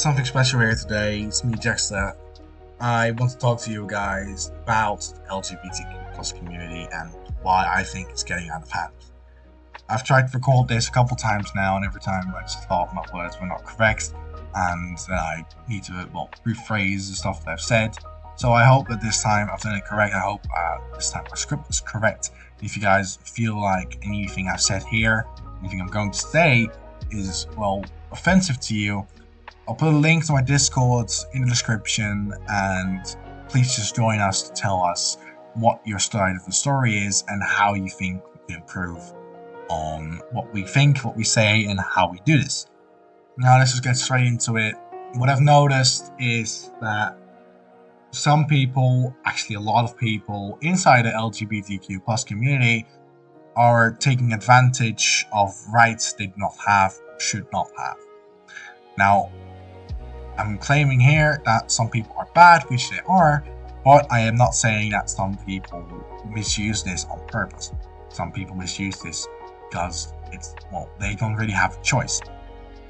something special here today. It's me, Dexter. I want to talk to you guys about the LGBTQ plus community and why I think it's getting out of hand. I've tried to record this a couple times now, and every time I just thought my words were not correct, and then I need to rephrase the stuff that I've said. So I hope that this time I've done it correct. I hope this time my script is correct. If you guys feel like anything I've said here, anything I'm going to say is, offensive to you, I'll put a link to my Discord in the description, and please just join us to tell us what your side of the story is and how you think we can improve on what we think, what we say, and how we do this. Now let's just get straight into it. What I've noticed is that some people, actually a lot of people inside the LGBTQ plus community, are taking advantage of rights they do not have, should not have. Now, I'm claiming here that some people are bad, which they are, but I am not saying that some people misuse this on purpose. Some people misuse this because they don't really have a choice.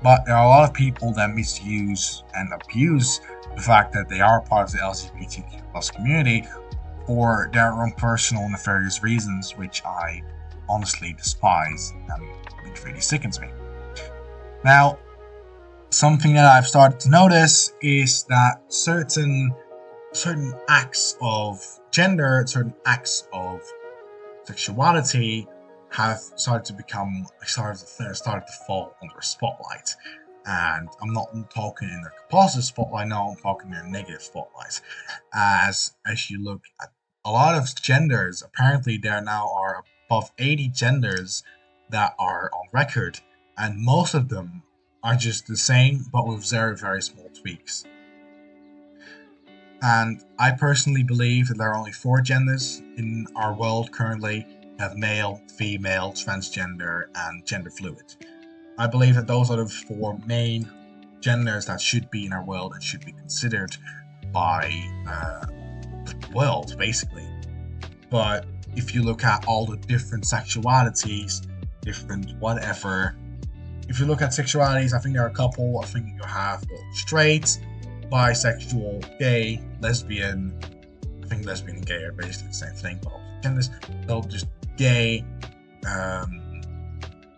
But there are a lot of people that misuse and abuse the fact that they are part of the LGBTQ plus community for their own personal nefarious reasons, which I honestly despise and it really sickens me. Now, something that I've started to notice is that certain acts of gender, certain acts of sexuality have started to fall under a spotlight. And I'm not talking in a positive spotlight, no, I'm talking in a negative spotlight. As you look at a lot of genders, apparently there now are above 80 genders that are on record, and most of them are just the same, but with very, very small tweaks. And I personally believe that there are only 4 genders in our world currently. We have male, female, transgender, and gender fluid. I believe that those are the 4 main genders that should be in our world and should be considered by the world, basically. But if you look at all the different sexualities, different whatever, if you look at sexualities, I think there are a couple. I think you have straight, bisexual, gay, lesbian. I think lesbian and gay are basically the same thing, but genders. So just gay,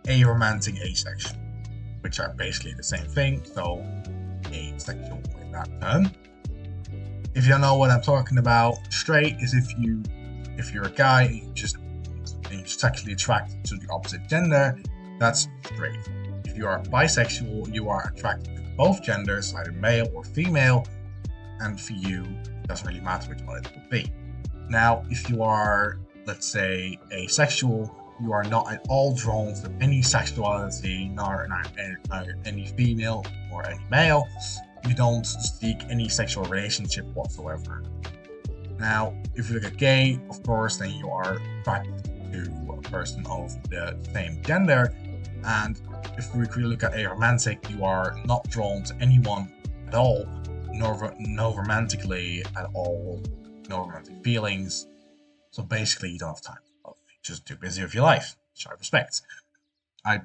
aromantic, asexual, which are basically the same thing. So asexual in that term. If you don't know what I'm talking about, straight is if you're a guy and you're sexually attracted to the opposite gender, that's straight. If you are bisexual, you are attracted to both genders, either male or female, and for you, it doesn't really matter which one it will be. Now, if you are, let's say, asexual, you are not at all drawn to any sexuality, nor any female or any male. You don't seek any sexual relationship whatsoever. Now, if you look at gay, of course, then you are attracted to a person of the same gender. And if we look at aromantic, you are not drawn to anyone at all, no romantically at all, no romantic feelings. So basically, you don't have time. You're just too busy with your life, which I respect. I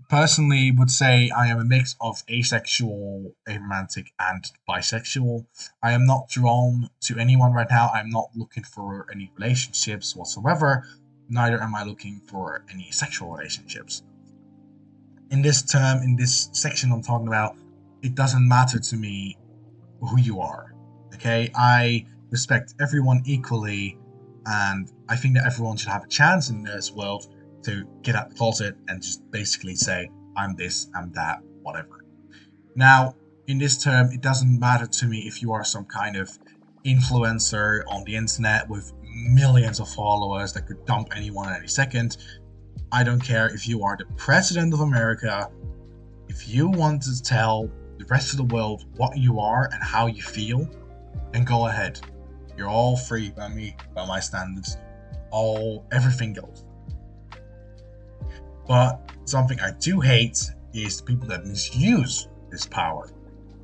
personally would say I am a mix of asexual, aromantic, and bisexual. I am not drawn to anyone right now. I'm not looking for any relationships whatsoever. Neither am I looking for any sexual relationships. In this section I'm talking about, it doesn't matter to me who you are. Okay, I respect everyone equally, and I think that everyone should have a chance in this world to get out the closet and just basically say, I'm this, I'm that, whatever. Now, in this term, it doesn't matter to me if you are some kind of influencer on the internet with millions of followers that could dump anyone at any second. I don't care if you are the president of America. If you want to tell the rest of the world what you are and how you feel, then go ahead. You're all free by me, by my standards. Everything goes. But something I do hate is the people that misuse this power.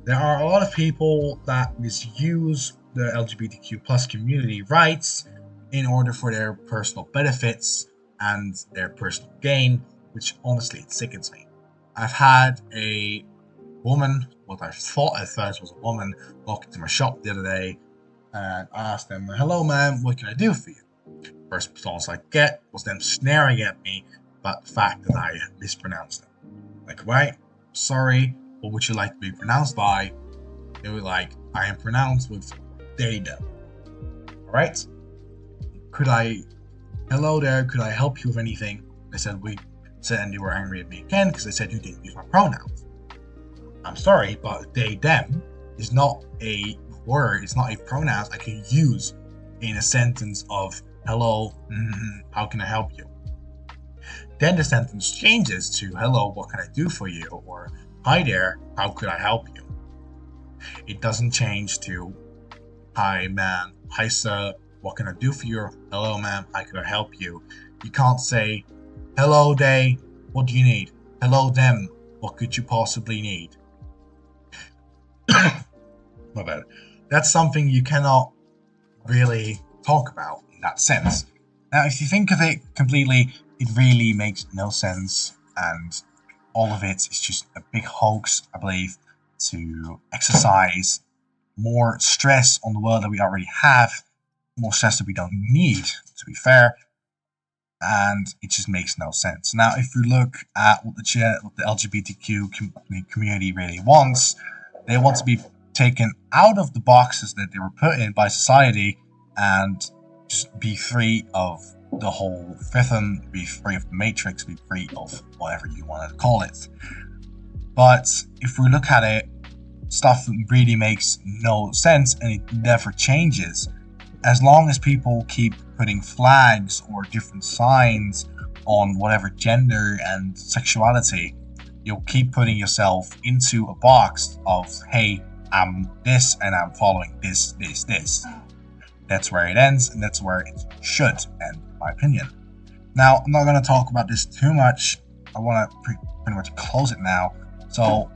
There are a lot of people that misuse the LGBTQ plus community rights in order for their personal benefits and their personal gain, which honestly it sickens me. I've had a woman, what I thought at first was a woman walking to my shop the other day, and I asked them, "Hello, ma'am, what can I do for you?" First response I get was them snaring at me about the fact that I mispronounced them. Like, right, sorry, what would you like to be pronounced by? They were like, I am pronounced with they them. Alright? Hello there, could I help you with anything? They said, and they were angry at me again because they said you didn't use my pronouns. I'm sorry, but they, them is not a word, it's not a pronoun I can use in a sentence of, hello, how can I help you? Then the sentence changes to, hello, what can I do for you? Or, hi there, how could I help you? It doesn't change to, hi man, hi sir, what can I do for you? Hello ma'am, how can I help you? You can't say, hello they, what do you need? Hello them, what could you possibly need? My bad. That's something you cannot really talk about in that sense. Now, if you think of it completely, it really makes no sense, and all of it is just a big hoax, I believe, to exercise more stress on the world that we already have, more stress that we don't need, to be fair, and it just makes no sense. Now, if you look at what the LGBTQ community really wants, they want to be taken out of the boxes that they were put in by society and just be free of the whole rhythm, be free of the matrix, be free of whatever you want to call it. But if we look at it, stuff really makes no sense and it never changes. As long as people keep putting flags or different signs on whatever gender and sexuality, you'll keep putting yourself into a box of, hey, I'm this and I'm following this. That's where it ends, and that's where it should end, in my opinion. Now, I'm not going to talk about this too much. I want to pretty much close it now. So,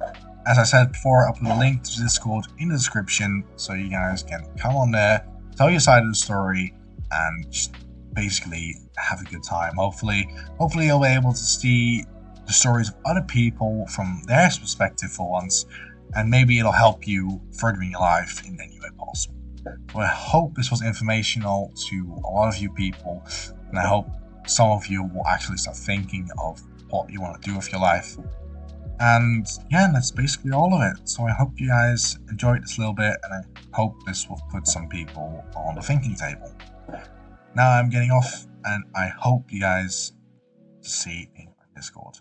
as I said before, I'll put a link to Discord in the description so you guys can come on there, tell your side of the story, and just basically have a good time. Hopefully you'll be able to see the stories of other people from their perspective for once, and maybe it'll help you further in your life in any way possible. So I hope this was informational to a lot of you people, and I hope some of you will actually start thinking of what you want to do with your life. And yeah, that's basically all of it. So I hope you guys enjoyed this little bit, and I hope this will put some people on the thinking table. Now I'm getting off, and I hope you guys see in Discord.